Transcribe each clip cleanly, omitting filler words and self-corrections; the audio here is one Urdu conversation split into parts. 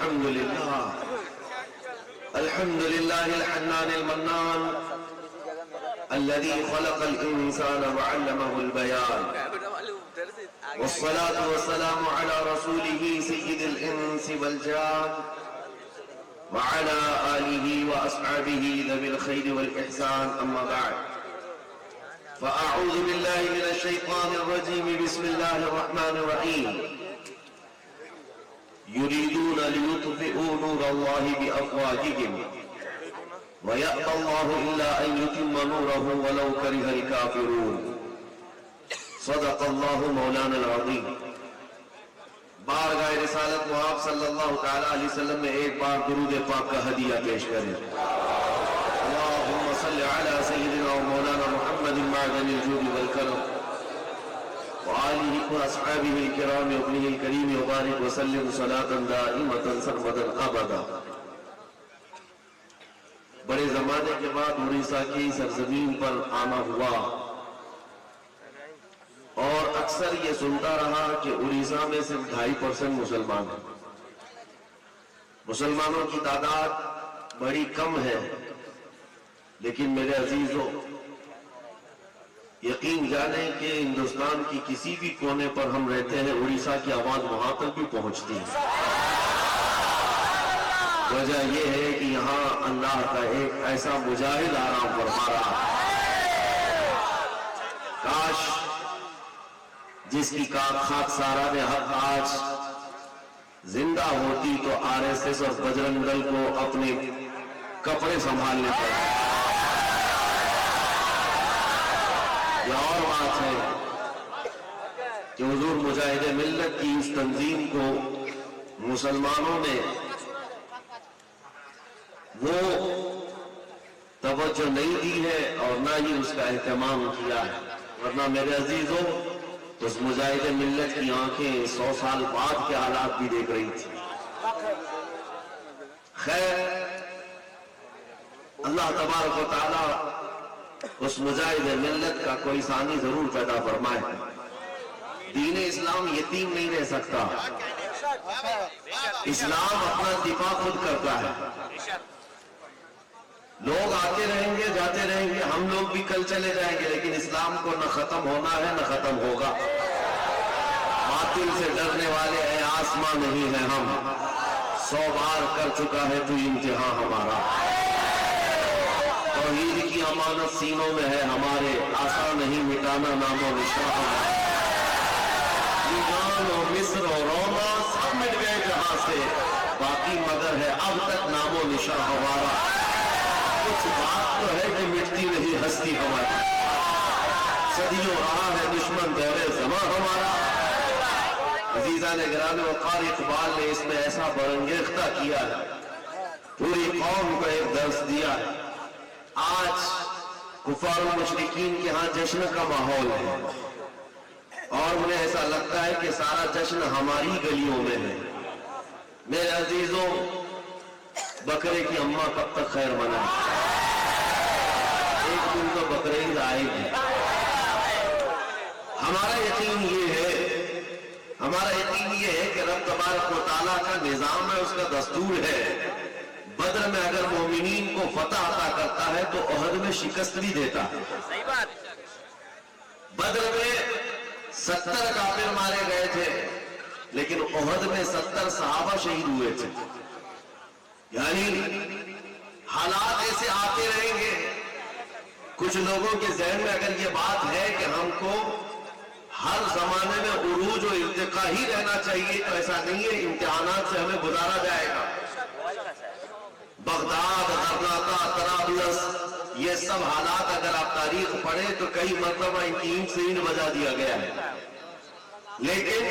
الحمد لله الحنان المنان الذي خلق الإنسان وعلمه البيان، والصلاة والسلام على رسوله سيد الإنس والجان وعلى آله وأصحابه ذوي الخير والإحسان. أما بعد، فأعوذ بالله من الشيطان الرجيم. بسم الله الرحمن الرحيم. يريدون ليطفئوا نور الله بأفواههم ويأبى الله إلا أن يتم نوره ولو كره الكافرون. صدق الله مولانا العظيم. بارگاہ رسالت محمد صلی اللہ تعالی علیہ وسلم میں ایک بار درود پاک کا ہدیہ پیش کریں. اللہم صل علی سیدنا و مولانا محمد معدن الجود والکرم وآلہ واصحابہ الکرام وابنہ الکریم وبارک وسلم صلاۃ دائمۃ سرمدا ابدا. بڑے زمانے کے بعد اڑیسہ کی سرزمین پر آنا ہوا اور اکثر یہ سنتا رہا کہ اڑیسہ میں صرف 2.5% مسلمان ہیں. مسلمانوں کی تعداد بڑی کم ہے، لیکن میرے عزیزوں یقین جانیں کہ ہندوستان کی کسی بھی کونے پر ہم رہتے ہیں، اڑیسہ کی آواز وہاں تک بھی پہنچتی ہے. وجہ یہ ہے کہ یہاں اللہ کا ایک ایسا مجاہد آرام فرما رہا ہے. کاش جس کی خاکساران حق آج زندہ ہوتی تو RSS اور بجرنگ دل کو اپنے کپڑے سنبھالنے پڑتے. یہ اور بات ہے کہ حضور مجاہد ملت کی اس تنظیم کو مسلمانوں نے وہ توجہ نہیں دی ہے اور نہ ہی اس کا اہتمام کیا ہے. ورنہ میرے عزیزوں اس مجاہد ملت کی آنکھیں 100 سال بعد کے حالات بھی دیکھ رہی تھی. خیر، اللہ تبارک و تعالی اس مجاہد ملت کا کوئی ثانی ضرور پیدا فرمائے. دین اسلام یتیم نہیں رہ سکتا. اسلام اپنا دفاع خود کرتا ہے. لوگ آتے رہیں گے جاتے رہیں گے، ہم لوگ بھی کل چلے جائیں گے، لیکن اسلام کو نہ ختم ہونا ہے نہ ختم ہوگا. باطل سے ڈرنے والے ہیں آسمان نہیں ہے ہم. 100 بار کر چکا ہے تو امتحان ہمارا. توحید کی امانت سینوں میں ہے ہمارے، آسان نہیں مٹانا نام و نشان ہمارا. ایران و مصر و روما سب مٹ گئے جہاں سے، باقی مگر ہے اب تک نام و نشان ہمارا. کچھ بات تو ہے کہ مٹتی نہیں ہستی ہماری. صدیوں رہا ہے دشمن دور زمان ہمارا. عزیزان گرامی وقار اقبال نے اس میں ایسا برانگیختہ کیا ہے، پوری قوم کو ایک درس دیا ہے. آج کفار و مشرکین کے ہاں جشن کا ماحول ہے اور مجھے ایسا لگتا ہے کہ سارا جشن ہماری گلیوں میں ہے. میرے عزیزوں بکرے کی اماں کب تک خیر منائے؟ ایک دن تو بقرعید آئے گی. ہمارا یقین یہ ہے کہ رب تبارک و تعالیٰ کا نظام ہے، اس کا دستور ہے. بدر میں اگر مومنین کو فتح عطا کرتا ہے تو احد میں شکست بھی دیتا ہے. بدر میں 70 کافر مارے گئے تھے، لیکن احد میں 70 صحابہ شہید ہوئے تھے. یعنی حالات ایسے آتے رہیں گے. کچھ لوگوں کے ذہن میں اگر یہ بات ہے کہ ہم کو ہر زمانے میں عروج و ارتقا ہی رہنا چاہیے تو ایسا نہیں ہے. امتحانات سے ہمیں گزارا جائے گا. بغداد، غرناطہ، طرابلس، یہ سب حالات اگر آپ تاریخ پڑھیں تو کئی مرتبہ ان کی اینٹ سے اینٹ بجا دیا گیا ہے. لیکن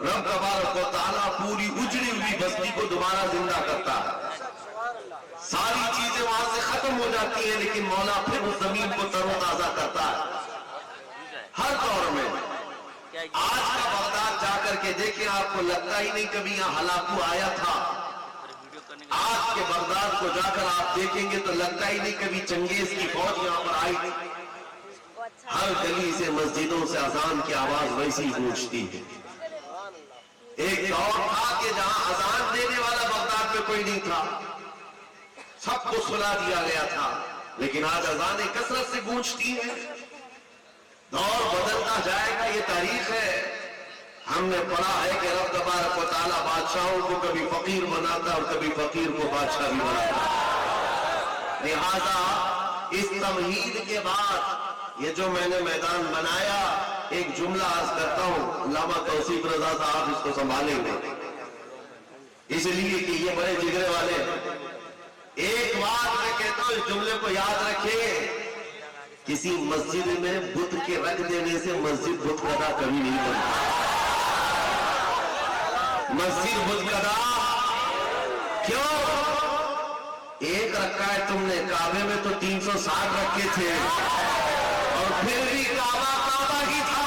رب تبارک و تعالیٰ پوری اجڑی ہوئی بستی کو دوبارہ زندہ کرتا ہے. ساری چیزیں وہاں سے ختم ہو جاتی ہیں، لیکن مولا پھر اس زمین کو تر و تازہ کرتا ہے. ہر دور میں آج کا بغداد جا کر کے دیکھیں، آپ کو لگتا ہی نہیں کبھی یہاں ہلاکو آیا تھا. آج کے بغداد کو جا کر آپ دیکھیں گے تو لگتا ہی نہیں کبھی چنگیز کی فوج یہاں پر آئی تھی. ہر گلی سے مسجدوں سے اذان کی آواز ویسی گونجتی ہے. ایک دور تھا کہ جہاں اذان دینے والا بغداد میں کوئی نہیں تھا، سب کو سلا دیا گیا تھا، لیکن آج اذانیں کثرت سے گونجتی ہیں۔ دور بدلتا جائے گا، یہ تاریخ ہے۔ ہم نے پڑھا ہے کہ رب تبارک و تعالیٰ بادشاہوں کو کبھی فقیر بناتا اور کبھی فقیر کو بادشاہ بھی بناتا۔ لہذا اس تمہید کے بعد یہ جو میں نے میدان بنایا، ایک جملہ عرض کرتا ہوں، علامہ توصیف رضا صاحب اس کو سنبھالیں گے، اس لیے کہ یہ بڑے جگرے والے ہیں۔ ایک بات میں کہتا ہوں، اس جملے کو یاد رکھیں، کسی مسجد میں بت کے رکھ دینے سے مسجد بت قدا کبھی نہیں بنتی۔ مسجد بت قدا کیوں؟ ایک رکھا ہے تم نے، کعبے میں تو 360 رکھے تھے، اور پھر بھی کعبہ کعبہ ہی تھا،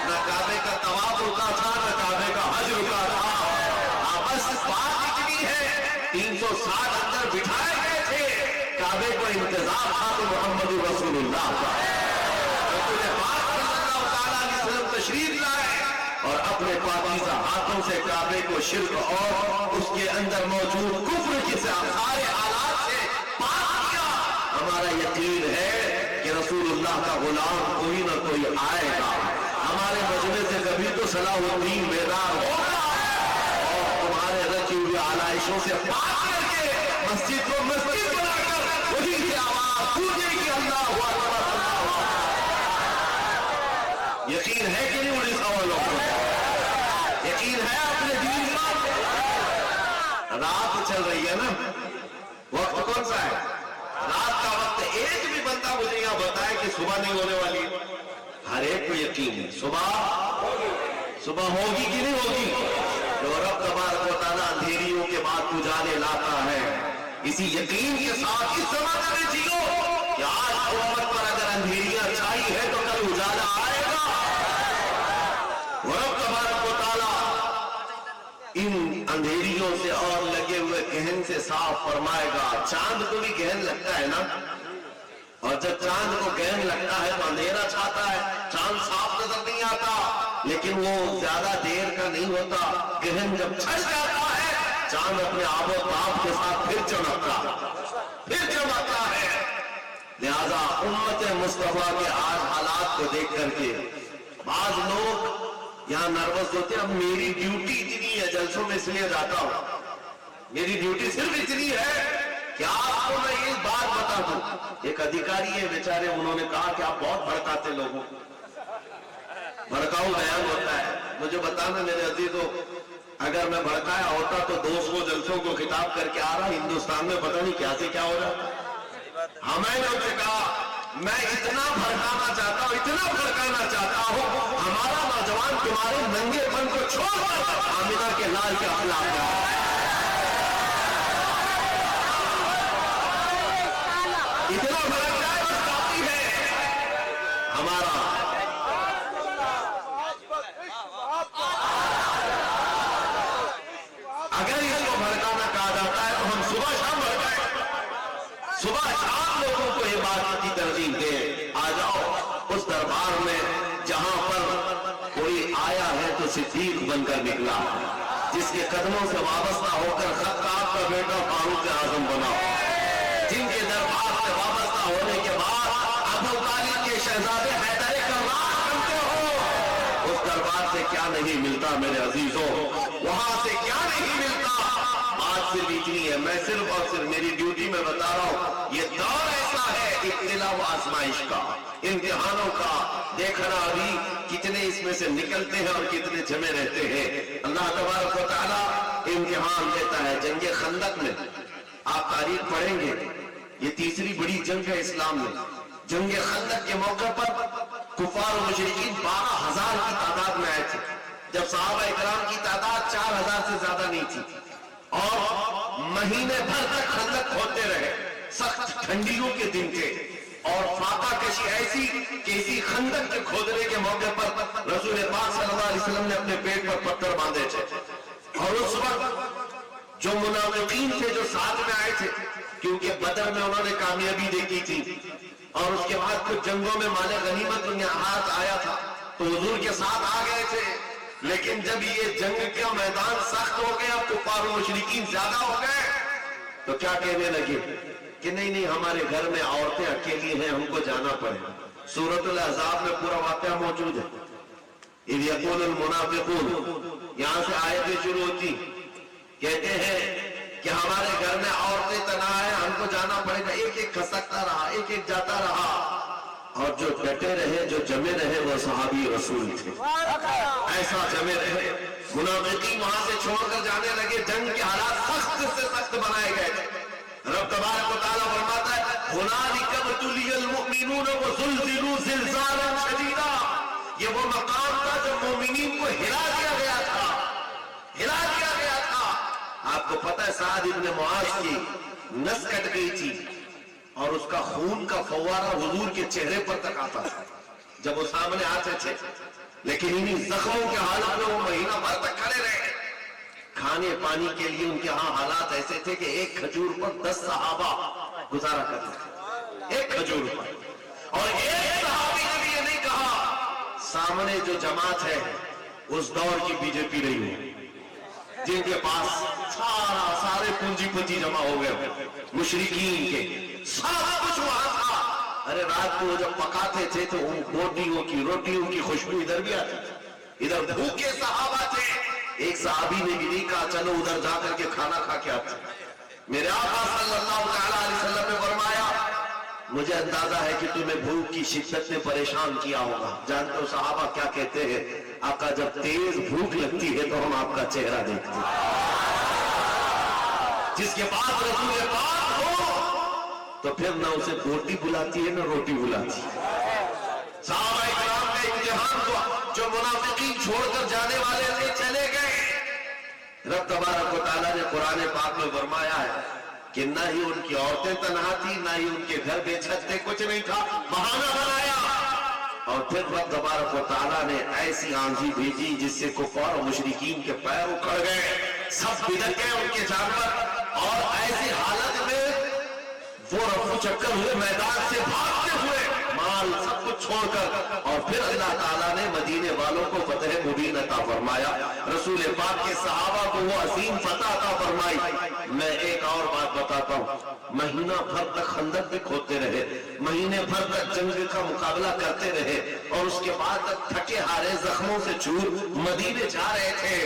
نہ کعبے کا طواف رکا تھا، نہ کعبے کا حج رکا تھا۔ بس بات اتنی ہے، 360 اندر بٹھائے گئے تھے، کعبے کو انتظار تھا تو محمد رسول اللہ کا رسول پاک صلی اللہ تعالیٰ علیہ وسلم تشریف لائے اور اپنے پاکیزہ ہاتھوں سے کعبے کو شرک اور اس کے اندر موجود کفر کے سارے حالات سے پاک کیا۔ ہمارا یقین ہے کہ رسول اللہ کا غلام کوئی نہ کوئی آئے گا، ہمارے مجمع سے کبھی تو صلاح الدین بیدار ہوگا اور تمہارے رچی ہوئی آلائشوں سے پاک کر کے مسجد کو مسجد بنا کر وہی کی آواز گونجے گی، اللہ اکبر۔ یقین ہے کہ نہیں اڑیسہ والوں کو؟ یقین ہے اپنے دین کا؟ رات چل رہی ہے نا، وقت کون سا ہے؟ رات کا وقت۔ ایک بھی بندہ مجھے یہاں بتائے کہ صبح نہیں ہونے والی ہے؟ ہر ایک کو یقین ہے صبح ہوگی کہ نہیں ہوگی؟ جو رب تبارک و تعالیٰ اندھیریوں کے بعد اجالے لاتا ہے، اسی یقین کے ساتھ اس زمانے میں جیو کہ آج امت پر اگر اندھیریاں چھائی ہے تو کل اجالا آئے گا۔ رب تبارک و تعالیٰ ان اندھیریوں سے اور لگے ہوئے گہن سے صاف فرمائے گا۔ چاند کو بھی گہن لگتا ہے نا، اور جب چاند کو گہن لگتا ہے تو اندھیرا چھاتا ہے، چاند صاف نظر نہیں آتا، لیکن وہ زیادہ دیر کا نہیں ہوتا، گہن جب چھٹ جاتا ہے چاند اپنے آب و تاب کے ساتھ پھر چمکتا ہے۔ لہذا امت مصطفیٰ کے آج حالات کو دیکھ کر کے بعض لوگ یہاں نروس ہوتے ہیں۔ اب میری ڈیوٹی اتنی ہے، جلسوں میں اس لیے جاتا ہوں، میری ڈیوٹی صرف اتنی ہے کہ آپ کو میں ایک بات بتا دوں۔ ایک ادھیکاری ہے بیچارے، انہوں نے کہا کہ آپ بہت بھڑکاتے لوگوں کو، بھڑکاؤ بیان ہوتا ہے۔ مجھے بتانا میرے عزیزوں، اگر میں بھڑکایا ہوتا تو 200 جلسوں کو خطاب کر کے آ رہا، ہندوستان میں پتہ نہیں کیا سے کیا ہو رہا۔ ہمیں نے اسے کہا میں اتنا بھڑکانا چاہتا ہوں، اتنا بھڑکانا چاہتا ہوں، ہمارا نوجوان تمہارے ننگے پن کو چھوڑ کر آمنہ کے لال کے اخلاق کا اتنا بھڑک جائے بس کافی ہے ہمارا۔ اگر اس کو بھڑکانا کہا جاتا ہے تو ہم صبح شام بھڑکائیں، صبح شام لوگوں کو یہ بات کی ترغیب دیں، آ جاؤ اس دربار میں جہاں پر کوئی آیا ہے تو صدیق بن کر نکلا، جس کے قدموں سے وابستہ ہو کر خطاب کا بیٹا فاروق اعظم بنا، جن کے دربار سے وابستہ ہونے کے بعد ابو طالب کے شہزادے حیدر کرار بنتے ہو، اس دربار سے کیا نہیں ملتا میرے عزیزوں، وہاں سے کیا نہیں ملتا۔ بات صرف اتنی ہے، میں صرف اور صرف میری ڈیوٹی میں بتا رہا ہوں، یہ دور ایسا ہے ابتلا و آزمائش کا، امتحانوں کا، دیکھنا ابھی کتنے اس میں سے نکلتے ہیں اور کتنے جمے رہتے ہیں۔ اللہ تبارک و تعالیٰ امتحان دیتا ہے۔ جنگ خندق میں آپ تاریخ پڑھیں گے، یہ تیسری بڑی جنگ ہے اسلام میں۔ جنگ خندق کے موقع پر کفار و مشرکین 12,000 کی تعداد میں آئے تھے، جب صحابہ اکرام کی تعداد 4,000 سے زیادہ نہیں تھی، اور مہینے بھر تک خندق کھودتے رہے، سخت ٹھنڈیوں کے دن تھے، اور فاقہ کشی ایسی کہ اسی خندق کے کھودنے کے موقع پر رسول پاک صلی اللہ علیہ وسلم نے اپنے پیٹ پر پتھر باندھے تھے، اور اس وقت جو منافقین تھے جو ساتھ میں آئے تھے، کیونکہ بدر میں انہوں نے کامیابی دیکھی تھی اور اس کے بعد کچھ جنگوں میں مال غنیمت انہیں ہاتھ آیا تھا، تو حضور کے ساتھ آ گئے تھے، لیکن جب یہ جنگ کا میدان سخت ہو گیا، کفار و مشرکین زیادہ ہو گئے، تو کیا کہنے لگے کہ نہیں ہمارے گھر میں عورتیں اکیلی ہیں، ہم کو جانا پڑے گا۔ سورۃ الاحزاب میں پورا واقعہ موجود ہے۔ اذ یقول المنافقون، یہاں سے آیتیں شروع ہوتی، کہتے ہیں کہ ہمارے گھر میں عورتیں تنہا ہیں، ہم کو جانا پڑے گا۔ ایک ایک کھسکتا رہا، ایک ایک جاتا رہا، اور جو ڈٹے رہے، جو جمے رہے، وہ صحابی رسول تھے۔ ایسا جمے رہے، منافقین وہاں سے چھوڑ کر جانے لگے، جنگ کے حالات سخت سے سخت بنائے گئے۔ رب تبارک و تعالیٰ فرماتا ہے هُنَالِكَ ابْتُلِيَ الْمُؤْمِنُونَ وَزُلْزِلُوا زِلْزَالًا شَدِيدًا۔ یہ وہ مقام تھا جو مومنین کو ہلا دیا گیا تھا، ہلا دیا گیا تھا۔ آپ کو پتہ ہے سعد ابن معاذ کی نس کٹ گئی تھی، اور اس کا خون کا فوارہ حضور کے چہرے پر تک آتا تھا جب وہ سامنے آتے تھے، لیکن انہی زخموں کے حالت میں وہ مہینہ بھر تک کھڑے رہے۔ کھانے پانی کے لیے ان کے ہاں حالات ایسے تھے کہ ایک کھجور پر 10 صحابہ گزارا کرتے تھے، ایک کھجور پر۔ اور ایک صحابی نے بھی یہ نہیں کہا سامنے جو جماعت ہے اس دور کی بی جے پی رہی ہے، جن کے پاس سارے پونجی جمع ہو گئے مشرکین کے، سب کچھ وہاں تھا۔ ارے رات کو جب پکاتے تھے تو روٹیوں کی خوشبو ادھر بھی آتی تھی، ادھر بھوکے صحابہ تھے۔ ایک صحابی نے بھی نہیں کہا چلو ادھر جا کر کے کھانا کھا کے آتے۔ میرے آقا صلی اللہ علیہ وسلم نے فرمایا مجھے اندازہ ہے کہ تمہیں بھوک کی شدت نے پریشان کیا ہوگا۔ جانتے ہو صحابہ کیا کہتے ہیں؟ آقا جب تیز بھوک لگتی ہے تو ہم آپ کا چہرہ دیکھتے ہیں۔ جس کے پاس رسول پاک ہو تو پھر نہ اسے بوٹی بلاتی ہے نہ روٹی بلاتی ہے۔ صحابہ کرام کا امتحان ہوا، جو منافقین چھوڑ کر جانے والے تھے چلے گئے۔ رب تبارک و تعالیٰ نے قرآن پاک میں فرمایا ہے کہ نہ ہی ان کی عورتیں تنہا تھی، نہ ہی ان کے گھر بے چھت تھے، کچھ نہیں تھا، بہانہ بنایا۔ اور پھر رب تبارک و تعالیٰ نے ایسی آندھی بھیجی جس سے کفار و مشرکین کے پیر اکھڑ گئے، سب بگڑ گئے ان کے جانور، اور ایسی حالت میں وہ رفو چکر ہوئے، میدان سے بھاگتے ہوئے، مال سب کچھ چھوڑ کر، اور پھر اللہ تعالیٰ نے مدینے والوں کو فتح مبین عطا فرمایا، رسول پاک کے صحابہ کو وہ عظیم فتح عطا فرمائی۔ میں ایک اور بات بتاتا ہوں، مہینہ بھر تک خندق بھی کھودتے رہے، مہینے بھر تک جنگ کا مقابلہ کرتے رہے، اور اس کے بعد تک تھکے ہارے زخموں سے چور مدینے جا رہے تھے۔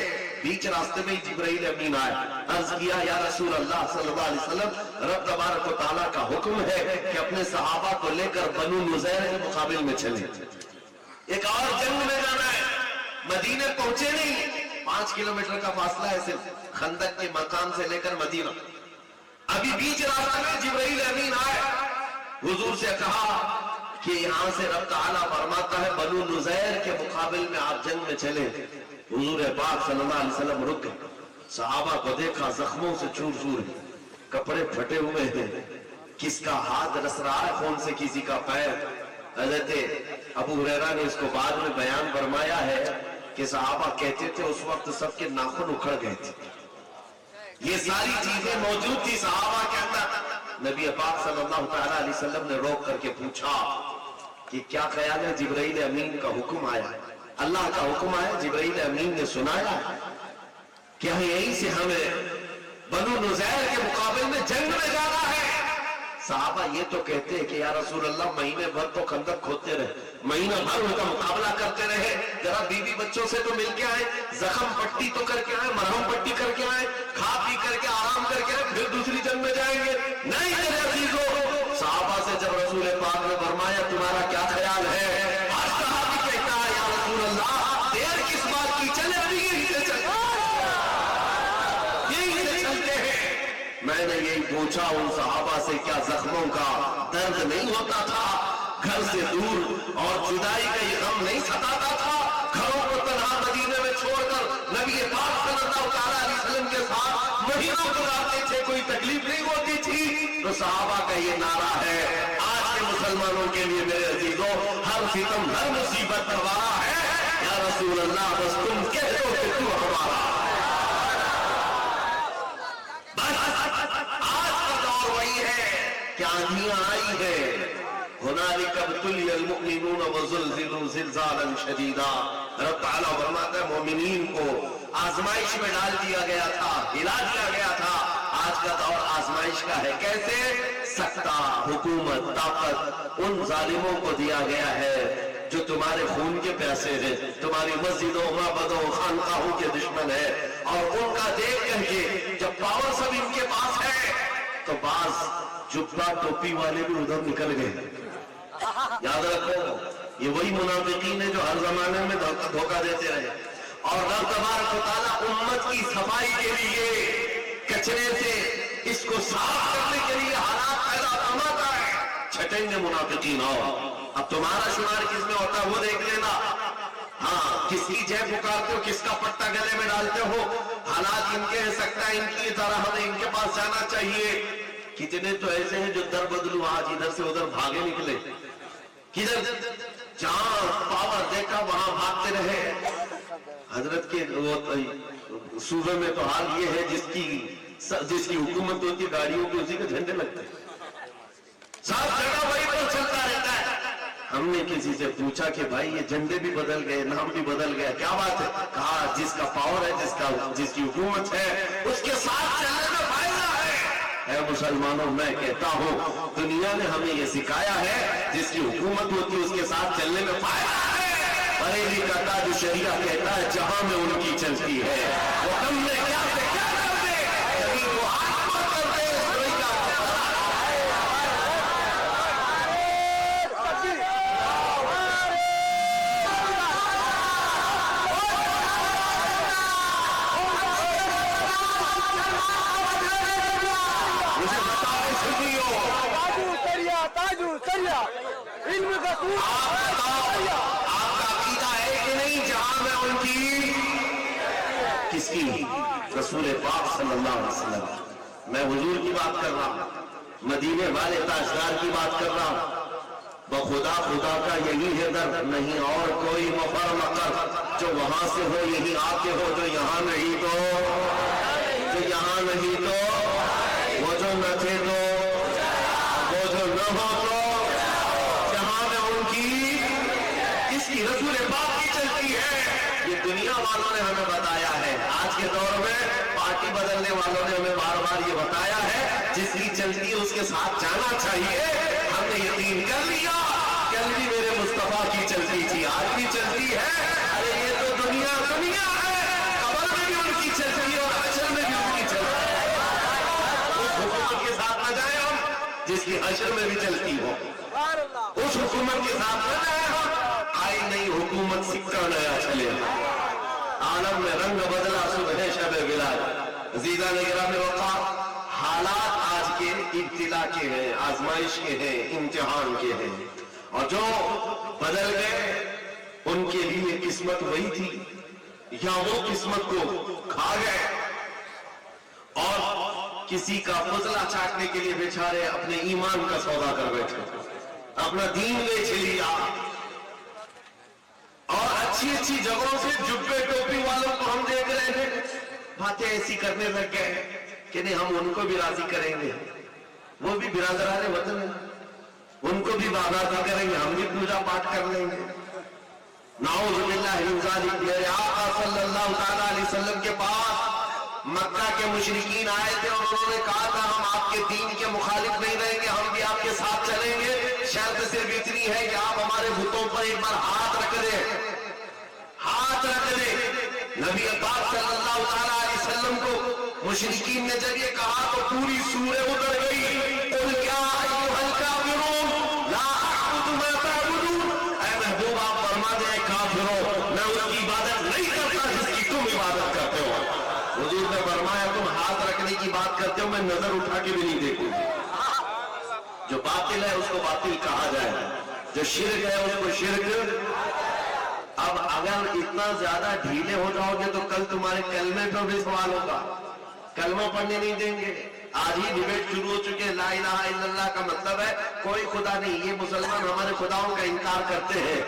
بیچ راستے میں جبرائیل امین آئے، عرض کیا یا رسول اللہ صلی اللہ علیہ وسلم، رب تبارک و تعالیٰ کا حکم ہے کہ اپنے صحابہ کو لے کر بنو نذیر کے مقابل میں چلیں، ایک اور جنگ میں جانا ہے۔ مدینے پہنچے نہیں، 5 کلومیٹر کا فاصلہ ہے صرف خندق کے مقام سے لے کر مدینہ۔ ابھی بیچ راستے میں جبرائیل امین آئے، حضور سے کہا کہ یہاں سے رب تعالیٰ فرماتا ہے بنو نذیر کے مقابل میں آپ جنگ میں چلیں۔ حضور پاک صلی اللہ علیہ وسلم رک گئے، صحابہ کو دیکھا زخموں سے چور چور ہیں، کپڑے پھٹے ہوئے ہیں، کس کا ہاتھ رس رہا ہے خون سے، کسی کا پیر۔ حضرت ابو ہریرہ نے اس کو بعد میں بیان فرمایا ہے کہ صحابہ کہتے تھے اس وقت سب کے ناخن اکھڑ گئے تھے۔ یہ ساری چیزیں موجود تھی صحابہ کے اندر۔ نبی پاک صلی اللہ علیہ وسلم نے روک کر کے پوچھا کہ کیا خیال ہے؟ جبرائیل امین کا حکم آیا، اللہ کا حکم آیا، جبرائیل امین نے سنایا، کیا یہیں سے ہمیں بنو نذیر کے مقابل میں جنگ میں جانا ہے؟ صحابہ یہ تو کہتے ہیں کہ یا رسول اللہ مہینے بھر تو خندق کھودتے رہے، مہینہ بھر ان کا مقابلہ کرتے رہے، ذرا بیوی بچوں سے تو مل کے آئے، زخم پٹی تو کر کے آئے، مرہم پٹی کر کے آئے، کھا پی کر کے آرام کر کے آئے، پھر دوسری جنگ میں جائیں گے؟ نہیں میرے عزیزو، صحابہ سے جب رسول پاک نے فرمایا تمہارا کیا خیال ہے، ہر صحابی کہتا ہے یا رسول اللہ دیر کس بات کی، چلے ابھی یہی سے چلتے ہیں۔ میں نے یہی پوچھا ان صحابہ سے کیا زخموں کا درد نہیں ہوتا تھا، گھر سے دور اور جدائی کا یہ غم نہیں ستاتا تھا، گھروں کو تنہا مدینے میں چھوڑ کر نبی پاک صلی اللہ علیہ وسلم کے ساتھ مہینوں گزارتے تھے، کوئی تکلیف نہیں ہوتی تھی؟ تو صحابہ کا یہ نعرہ ہے آج کے مسلمانوں کے لیے میرے عزیزوں، ہر فتن ہر مصیبت گوارا ہے، یا رسول اللہ بس تم کہہ دو کہ تو ہمارا۔ آندھیاں آئی ہے، هنالک ابتلی المؤمنون وزلزلوا زلزالا شدیدا۔ رب تعالیٰ فرماتا ہے مومنین آزمائش میں ڈال دیا گیا تھا، ہلا دیا گیا تھا. آج کا دور آزمائش کا ہے. کیسے؟ سکتہ، حکومت، طاقت ان ظالموں کو دیا گیا ہے جو تمہارے خون کے پیاسے ہیں، تمہاری مسجدوں، معبدوں، خانقاہوں کے دشمن ہے. اور ان کا دیکھ کر کے جب پاور سب ان کے پاس ہے تو بعض جبہ ٹوپی والے بھی ادھر نکل گئے. یاد رکھو یہ وہی منافقین ہیں جو ہر زمانے میں دھوکہ دیتے رہے. اور رب تبارک و تعالیٰ امت کی صفائی کے لیے کچرے سے اس کو صاف کرنے کے لیے حالات پیدا فرماتا ہے. چھٹیں گے منافقین. اور اب تمہارا شمار کس میں ہوتا ہے وہ دیکھ لینا. ہاں کس کی جے پکارتے ہو، کس کا پٹا گلے میں ڈالتے ہو. حالات ان کے ہو سکتا ہے ان کی طرح ہمیں ان کے پاس جانا چاہیے. کتنے تو ایسے ہیں جو در بدلو آج ادھر سے ادھر بھاگے نکلے. کدھر جہاں پاور دیکھا وہاں بھاگتے رہے. حضرت کے صوبے میں تو حال یہ ہے جس کی حکومت ہوتی ہے گاڑیوں کے اسی کے جھنڈے لگتے ہیں. سب جگہ وہی پر چلتا رہتا ہے. ہم نے کسی سے پوچھا کہ بھائی یہ جھنڈے بھی بدل گئے، نام بھی بدل گیا، کیا بات ہے؟ کہا جس کا پاور ہے، جس کی حکومت ہے اس کے ساتھ چلنے میں فائدہ ہے. اے مسلمانوں میں کہتا ہوں دنیا نے ہمیں یہ سکھایا ہے جس کی حکومت ہوتی ہے اس کے ساتھ چلنے میں فائدہ ہے. بریلی کا تاج شریعہ کہتا ہے جہاں میں ان کی چلتی ہے وہ کم میں کیا سے کیا کر دے، کبھی وہ آگ پر کر دے. کس کی؟ رسول پاک صلی اللہ علیہ وسلم. میں حضور کی بات کر رہا ہوں، مدینے والے تاجدار کی بات کر رہا ہوں. بخدا خدا کا یہی ہے در، نہیں اور کوئی مفر مقر. جو وہاں سے ہو یہی آتے ہو، جو یہاں نہیں تو وہ جو نہ تھے تو وہ جو نہ ہو تو جہاں میں ان کی اس کی رسول پاک کی چلتی ہے. یہ دنیا والوں نے ہمیں بتایا ہے. آج کے دور میں پارٹی بدلنے والوں نے ہمیں بار بار یہ بتایا ہے جس کی چلتی ہے اس کے ساتھ جانا چاہیے. ہم نے یقین کر لیا کل بھی میرے مصطفیٰ کی چلتی تھی، آج بھی چلتی ہے. ارے یہ تو دنیا ہے، قبر میں بھی ان کی چلتی ہے اور حشر میں بھی ان کی چلتی ہے. اس حکومت کے ساتھ نہ جائیں ہم جس کی حشر میں بھی چلتی ہو. اس حکومت کے ساتھ نہ جائیں ہم آئی نئی حکومت سکہ نیا چلے. عالم میں رنگ بدلا صبح شب ولاد. عزیزان گرامی وقار، حالات آج کے ابتلا کے ہیں، آزمائش کے ہیں، امتحان کے ہیں. اور جو بدل گئے ان کے لیے قسمت وہی تھی یا وہ قسمت کو کھا گئے اور کسی کا فضلہ چاٹنے کے لیے بیچارے اپنے ایمان کا سودا کر بیٹھے، اپنا دین بیچ لیا. اور اچھی اچھی جگہوں سے جبے ٹوپی والوں کو ہم دیکھ رہے ہیں باتیں ایسی کرنے لگ گئے کہ نہیں ہم ان کو بھی راضی کریں گے. وہ بھی برادران وطن ہیں، ان کو بھی راضی کریں گے، ہم بھی پوجا پاٹ کر لیں گے. نعوذ باللہ من ذالک. میرے آقا صلی اللہ تعالیٰ علیہ وسلم کے پاس مکہ کے مشرکین آئے تھے اور انہوں نے کہا تھا ہم آپ کے دین کے مخالف نہیں رہیں گے، ہم بھی آپ کے ساتھ چلیں گے. شرط صرف اتنی ہے کہ آپ ہمارے بتوں پر ایک بار ہاتھ رکھ دیں. نبی پاک صلی اللہ تعالیٰ علیہ وسلم کو مشرکین نے جب یہ کہا تو پوری سورہ اتر گئی. قل یا ایھا الکافرون لا اعبد ما تعبدون. اے محبوب آپ فرما دیں کافروں میں اس کی عبادت نہیں کرتا جس کی تم عبادت کرتے ہو. حضور نے فرمایا تم ہاتھ رکھنے کی بات کرتے ہو میں نظر اٹھا کے بھی نہیں دیکھوں. جو باطل ہے اس کو باطل کہا جائے، جو شرک ہے اس کو شرک. اب اگر اتنا زیادہ ڈھیلے ہو جاؤ گے تو کل تمہارے کلمے پر بھی سوال ہوگا. کلمہ پڑھنے نہیں دیں گے. آج ہی ڈیبیٹ شروع ہو چکے. لا الہ الا اللہ کا مطلب ہے کوئی خدا نہیں. یہ مسلمان ہمارے خداؤں کا انکار کرتے ہیں.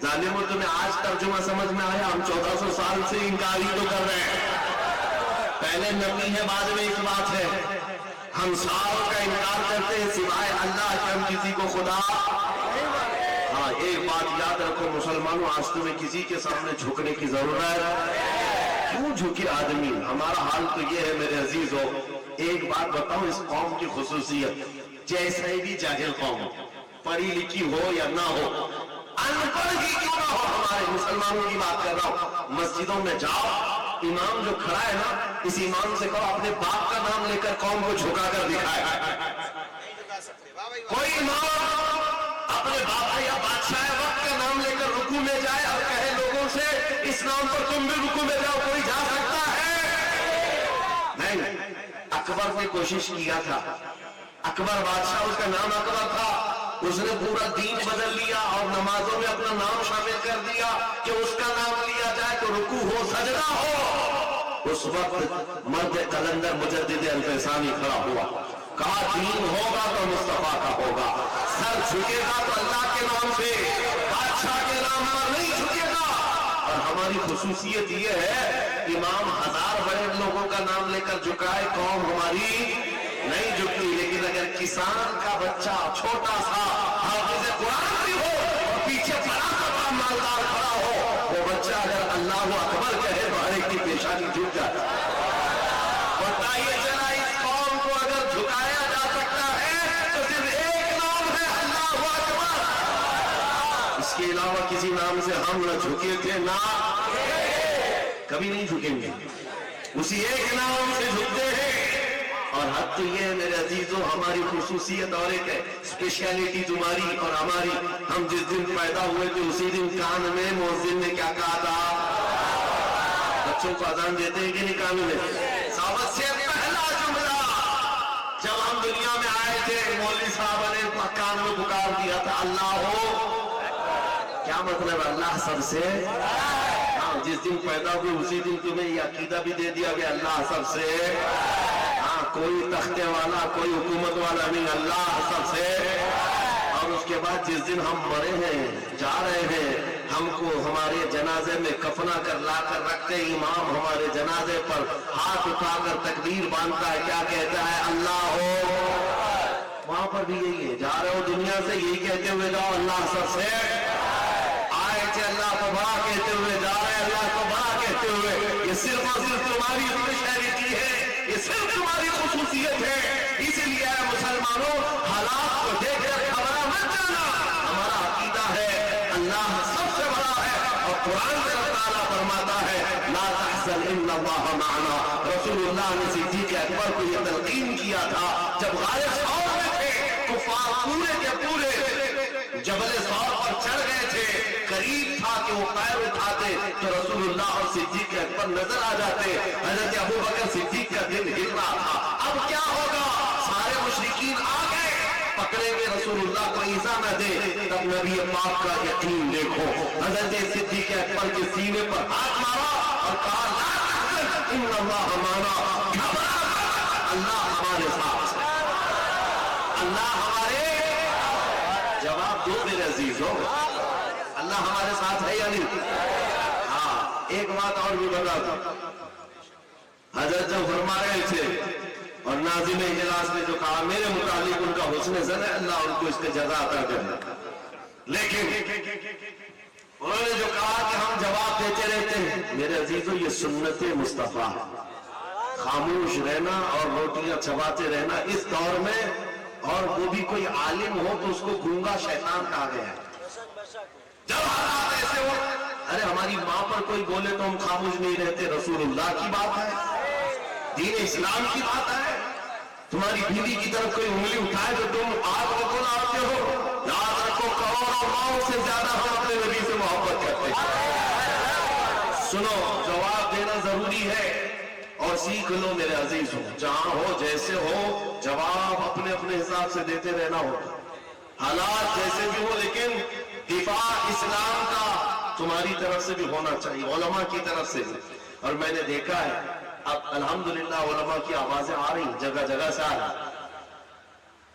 ظالموں تمہیں آج ترجمہ سمجھ میں آیا؟ ہم 1400 سال سے انکار ہی تو کر رہے ہیں. پہلے نبی ہے بعد میں اس بات ہے. ہم سب کا انکار کرتے ہیں سوائے اللہ کے ہم کسی کو خدا. ہاں ایک بات یاد رکھو مسلمانوں، آج تمہیں کسی کے سامنے جھکنے کی ضرورت ہے. کیوں جھکے آدمی. ہمارا حال تو یہ ہے میرے عزیزو. ایک بات بتاؤں اس قوم کی خصوصیت، جیسے بھی جاہل قوم، پڑھی لکھی ہو یا نہ ہو، ان پڑھ ہی کیوں نہ ہو، ہمارے مسلمانوں کی بات کر رہا ہوں، مسجدوں میں جاؤ، امام جو کھڑا ہے نا، اس امام سے کہو اپنے باپ کا نام لے کر قوم کو جھکا کر دکھائے. کوئی امام اپنے باپ یا بادشاہ وقت کا نام لے کر رکوع میں جائے اور کہے لوگوں سے اس نام پر تم بھی رکوع میں جاؤ، کوئی جا سکتا ہے؟ نہیں. اکبر نے کوشش کیا تھا، اکبر بادشاہ، اس کا نام اکبر تھا، اس نے پورا دین بدل لیا اور نمازوں میں اپنا نام شامل کر دیا کہ اس کا نام لیا جائے تو رکوع ہو، سجدہ ہو. اس وقت مرد قلندر مجدد الفسانی کھڑا ہوا، کہا دین ہوگا تو مصطفیٰ کا ہوگا، سر جھکے گا تو اللہ کے نام سے، بادشاہ کے نام پر نہیں جھکے گا. اور ہماری خصوصیت یہ ہے، امام ہزار بڑے لوگوں کا نام لے کر جھکائے، قوم ہماری نہیں جھکتی. لیکن اگر کسان کا بچہ چھوٹا سا حافظ قرآن بھی ہو اور پیچھے بڑا بڑا مالدار کھڑا ہو، وہ بچہ اگر اللہ اکبر کہے تو ہر ایک کی پیشانی جھک جاتی. بتائیے چلا اس قوم کو اگر جھکایا جا سکتا ہے تو صرف ایک نام ہے، اللہ اکبر. اس کے علاوہ کسی نام سے ہم نہ جھکے تھے، نہ کبھی نہیں جھکیں گے، اسی ایک نام سے جھکتے ہیں. اور حد تو یہ ہے میرے عزیزوں، ہماری خصوصیت اور ایک ہے، اسپیشیلٹی تمہاری اور ہماری. ہم جس دن پیدا ہوئے تھے اسی دن کان میں مؤذن نے کیا کہا تھا؟ بچوں کو اذان دیتے ہیں کہ نہیں کان میں؟ سابت سے پہلا جملہ جب ہم دنیا میں آئے تھے، مولوی صاحب نے کان میں پکار دیا تھا، اللہ ہو. کیا مطلب ہے؟ اللہ سب سے. جس دن پیدا ہوئے اسی دن تمہیں یہ عقیدہ بھی دے دیا کہ اللہ سب سے. کوئی تختے والا، کوئی حکومت والا نہیں، اللہ سب سے. اور اس کے بعد جس دن ہم مرے ہیں، جا رہے ہیں، ہم کو ہمارے جنازے میں کفنا کر لا کر رکھتے، امام ہمارے جنازے پر ہاتھ اٹھا کر تکبیر باندھتا ہے، کیا کہتا ہے؟ اللہ ہو. وہاں پر بھی یہی ہے، جا رہے ہو دنیا سے یہی کہتے ہوئے جاؤ، اللہ سب سے. آئے تھے اللہ کو بڑا کہتے ہوئے جا رہے ہیں، اللہ کو بڑا کہتے ہوئے. یہ صرف اور صرف تمہاری اسپیشلٹی ہے، یہ صرف تمہاری خصوصیت ہے. اس لیے اے مسلمانوں، حالات کو دیکھ کر گھبرا مت جانا. ہمارا عقیدہ ہے اللہ سب سے بڑا ہے، اور قرآن میں اللہ تعالیٰ فرماتا ہے لا تحزن ان اللہ معنا. رسول اللہ نے صدیق اکبر کو یہ تلقین کیا تھا جب غار ثور میں تھے، کفار پورے کے پورے جبل ثور پر چڑھ گئے تھے، قریب تھا کہ وہ پیر اٹھاتے تو رسول اللہ اور صدیق اکبر نظر آ جاتے. حضرت ابو بکر صدیق کا دل ہل رہا تھا، اب کیا ہوگا؟ سارے مشرکین آ گئے، پکڑیں گے رسول اللہ کو ایزا نہ دے. تب نبی پاک کا یقین دیکھو، حضرت صدیق اکبر کے سینے پر ہاتھ مارا اور کہا لا تحزن ان اللہ معنا. گھبرا مت، اللہ ہمارے ساتھ، اللہ ہمارے. جواب دو میرے عزیزوں، اللہ ہمارے ساتھ ہے یا نہیں؟ ہاں. ایک بات اور بھی بتا دوں، حضرت جو فرما رہے تھے اور ناظم اجلاس نے جو کہا میرے متعلق ان کا حسن زن ہے، اللہ ان کو اس کے جزا عطا کرنا. لیکن انہوں نے جو کہا کہ ہم جواب دیتے رہتے ہیں، میرے عزیزوں یہ سنت مصطفیٰ، خاموش رہنا اور روٹیاں چباتے رہنا اس دور میں. اور وہ بھی کوئی عالم ہو تو اس کو گونگا شیطان کہا گیا ہے. جب حالات ایسے ہو، ارے ہماری ماں پر کوئی بولے تو ہم خاموش نہیں رہتے، رسول اللہ کی بات ہے، دین اسلام کی بات ہے. تمہاری بیوی کی طرف کوئی انگلی اٹھائے تو تم آگ کو لاتے ہو. یاد رکھو کروڑوں ماؤں سے زیادہ ہم اپنے نبی سے محبت کرتے ہیں. سنو، جواب دینا ضروری ہے اور سیکھ لو میرے عزیز ہو. جہاں ہو جیسے ہو جواب اپنے اپنے حساب سے دیتے رہنا ہوگا، حالات جیسے بھی ہو. لیکن دفاع اسلام کا تمہاری طرف سے بھی ہونا چاہیے، علماء کی طرف سے بھی. اور میں نے دیکھا ہے اب الحمدللہ علماء کی آوازیں آ رہی، جگہ جگہ سے آ رہی.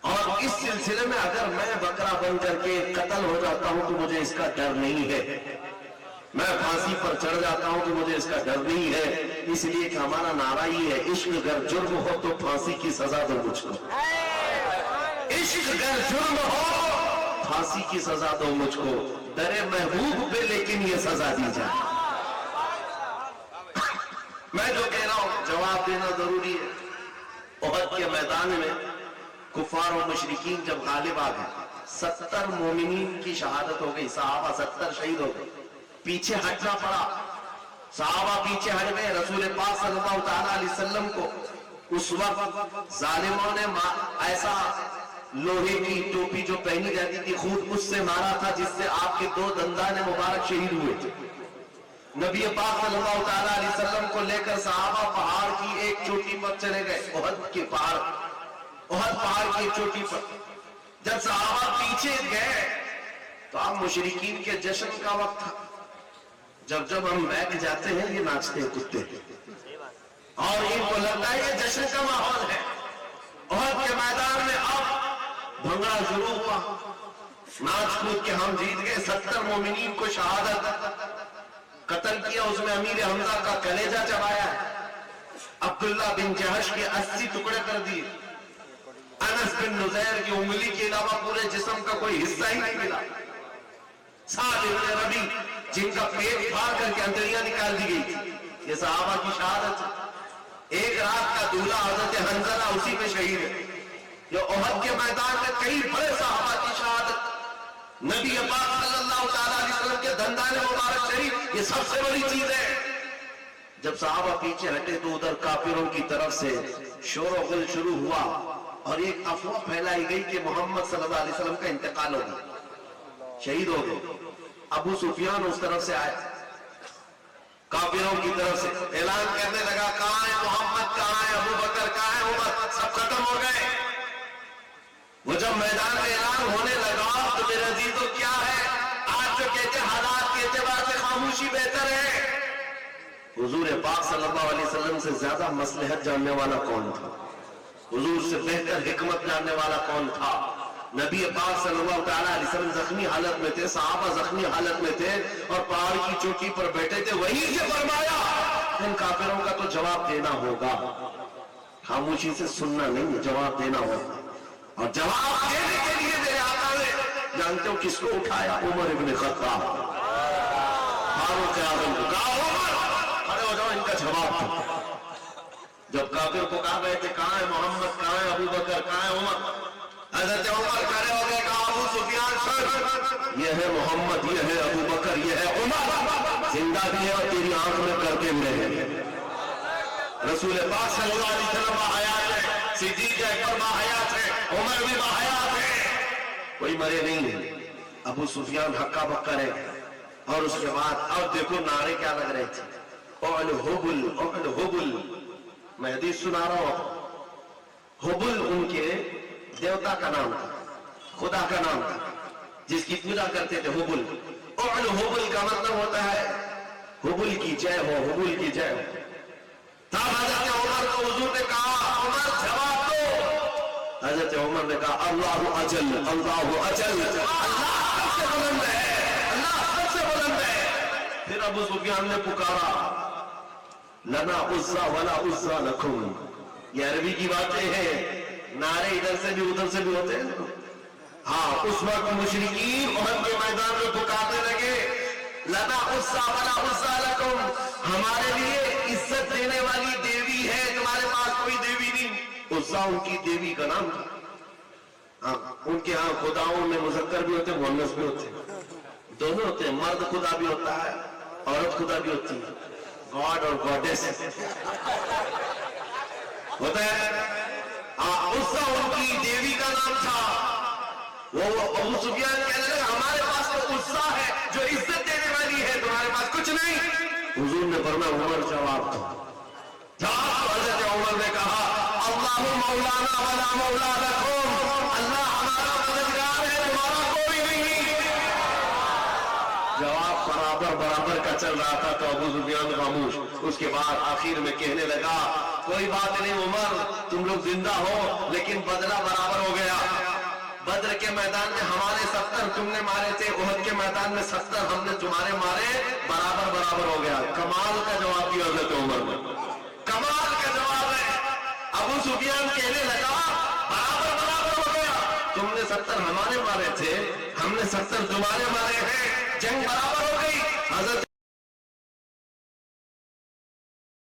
اور اس سلسلے میں اگر میں بکرا بن کر کے قتل ہو جاتا ہوں تو مجھے اس کا ڈر نہیں ہے، میں پھانسی پر چڑھ جاتا ہوں تو مجھے اس کا ڈر نہیں ہے. اس لیے کہ ہمارا نعرہ یہ ہے عشق اگر جرم ہو تو پھانسی کی سزا دو مجھ کو. عشق اگر جرم ہو پھانسی کی سزا دو مجھ کو. ڈرے محبوب پہ لیکن یہ سزا دی جائے. میں جو کہہ رہا ہوں جواب دینا ضروری ہے. احد کے میدان میں کفار و مشرکین جب غالب آ گئے، 70 مومنین کی شہادت ہو گئی، صحابہ 70 شہید ہو گئے، پیچھے ہٹنا پڑا. صحابہ پیچھے ہٹ گئے. رسول پاک صلی اللہ تعالیٰ علیہ وسلم کو اس وقت ظالموں نے ایسا لوہے کی ٹوپی جو پہنی جاتی تھی خود اس سے مارا تھا جس سے آپ کے 2 دندان مبارک شہید ہوئے تھے. نبی پاک صلی اللہ تعالیٰ علیہ وسلم کو لے کر صحابہ پہاڑ کی ایک چوٹی پر چلے گئے، احد کے پہاڑ، احد پہاڑ کی ایک چوٹی پر. جب صحابہ پیچھے گئے تو آپ مشرکین کے جشن کا وقت تھا. جب ہم بیٹھ جاتے ہیں یہ ناچتے ہیں کتے اور ان کو لگتا ہے یہ جشن کا ماحول ہے. احد کے میدان میں اب بھنگڑا شروع ہوا، ناچ کود کے ہم جیت گئے. 70 مومنین کو شہادت، قتل کیا، اس میں امیر حمزہ کا کلیجہ چبایا ہے، عبداللہ بن جہش کے 80 ٹکڑے کر دیے، انس بن نزیر کی انگلی کے علاوہ پورے جسم کا کوئی حصہ ہی نہیں ملا، سعد بن ربی جن کا پیٹ پھاڑ کر کے اندڑیاں نکال دی گئی تھی. یہ صحابہ کی شہادت. ایک رات کا دولہ حضرت حنظلہ اسی میں شہید ہے. یہ احد کے میدان میں کئی بڑے صحابہ کی شہادت، نبی پاک صلی اللہ تعالیٰ علیہ وسلم کے دندان مبارک شریف، یہ سب سے بڑی چیز ہے. جب صحابہ پیچھے ہٹے تو ادھر کافروں کی طرف سے شور و غل شروع ہوا اور ایک افواہ پھیلائی گئی کہ محمد صلی اللہ علیہ وسلم کا انتقال ہو گیا، شہید ہو گئے. ابو سفیان اس طرف سے آئے، کافروں کی طرف سے اعلان کرنے لگا کہاں ہے محمد، کہاں ہے ابو بکر، کہاں ہے عمر، سب ختم ہو گئے. وہ جب میدان میں اعلان ہونے لگا تو میرے عزیزو کیا ہے، آج جو کہتے حالات کے اعتبار سے خاموشی بہتر ہے. حضور پاک صلی اللہ علیہ وسلم سے زیادہ مصلحت جاننے والا کون تھا؟ حضور سے بہتر حکمت جاننے والا کون تھا؟ نبی پاک صلی اللہ تعالیٰ علیہ وسلم زخمی حالت میں تھے، صحابہ زخمی حالت میں تھے اور پہاڑ کی چوٹی پر بیٹھے تھے. وہی سے فرمایا ان کافروں کا تو جواب دینا ہوگا، خاموشی سے سننا نہیں، جواب دینا ہوگا. اور جواب دینے کے لیے میرے آقا نے جانتے ہو کس کو اٹھایا؟ عمر ابن خطاب، فاروق اعظم کو کہا عمر کھڑے ہو جاؤ، ان کا جواب دو. جب کافر کو کہا گئے تھے کہاں ہے محمد، کہاں ہے ابو بکر، کہاں ہے عمر، حضرت عمر کھڑے ہو گئے، کہا ابو سفیان سن، یہ ہے محمد، یہ ہے ابو بکر، یہ ہے عمر، زندہ بھی ہے اور تیری آنکھ میں کرتے ہوئے ہیں. رسول پاک صلی اللہ علیہ وسلم باحیات ہے، صدیق اکبر باحیات ہے، عمر بھی باحیات ہے، کوئی مرے نہیں ہے. ابو سفیان ہکا بکا رہے. اور اس کے بعد اب دیکھو نعرے کیا لگ رہے تھے، اعل حبل اعل حبل. میں حدیث سنا رہا ہوں. حبل ان کے دیوتا کا نام تھا، خدا کا نام تھا جس کی پوجا کرتے تھے. حبل، اعل حبل کا مطلب ہوتا ہے حبل کی جے ہو، حبل کی جے ہو. تب حضرت عمر کو حضور نے کہا عمر جواب دو. حضرت عمر نے کہا اللہ اجل، اللہ اجل، اللہ سب سے بلند ہے، اللہ سب سے بلند ہے. پھر ابو سفیان نے پکارا لنا عزا ولا عزا لکم. یہ عربی کی باتیں ہیں، نعرے ادھر سے بھی ادھر سے بھی ہوتے ہیں. ہاں اس وقت مشرکین احد کے میدان میں پکارنے لگے لنا عزا ولا عزا لکم، ہمارے لیے عزت دینے والی دیوی ہے، تمہارے پاس کوئی دیوی نہیں. عزا ان کی دیوی کا نام تھا. ہاں ان کے ہاں خداؤں میں مذکر بھی ہوتے ہیں، مؤنث بھی ہوتے ہیں، دونوں ہوتے ہیں. مرد خدا بھی ہوتا ہے، عورت خدا بھی ہوتی ہے، گاڈ اور گاڈیس ہوتا ہے. عزا ان کی دیوی کا نام تھا. وہ ابو سفیان کہنے لگے ہمارے پاس تو عزا ہے جو عزت دینے والی ہے، تمہارے پاس کچھ نہیں. حضور نے فرمایا عمر جواب دو. حضرت عمر نے کہا اللہ مولانا ولا مولا لکم، اللہ ہمارا مددگار ہے، تمہارا کوئی نہیں. جواب برابر برابر کا چل رہا تھا تو ابو سفیان خاموش. اس کے بعد آخر میں کہنے لگا کوئی بات نہیں عمر، تم لوگ زندہ ہو لیکن بدلہ برابر ہو گیا. بدر کے میدان میں ہمارے 70 تم نے مارے تھے، احد کے میدان میں 70 ہم نے تمہارے مارے، برابر برابر ہو گیا. کمال کا جواب دیا حضرت عمر نے، کمال کا جواب ہے. ابو سفیان کہنے لگا برابر برابر ہو گیا، تم نے 70 ہمارے مارے تھے، ہم نے 70 تمہارے مارے ہیں، جنگ برابر ہو گئی. حضرت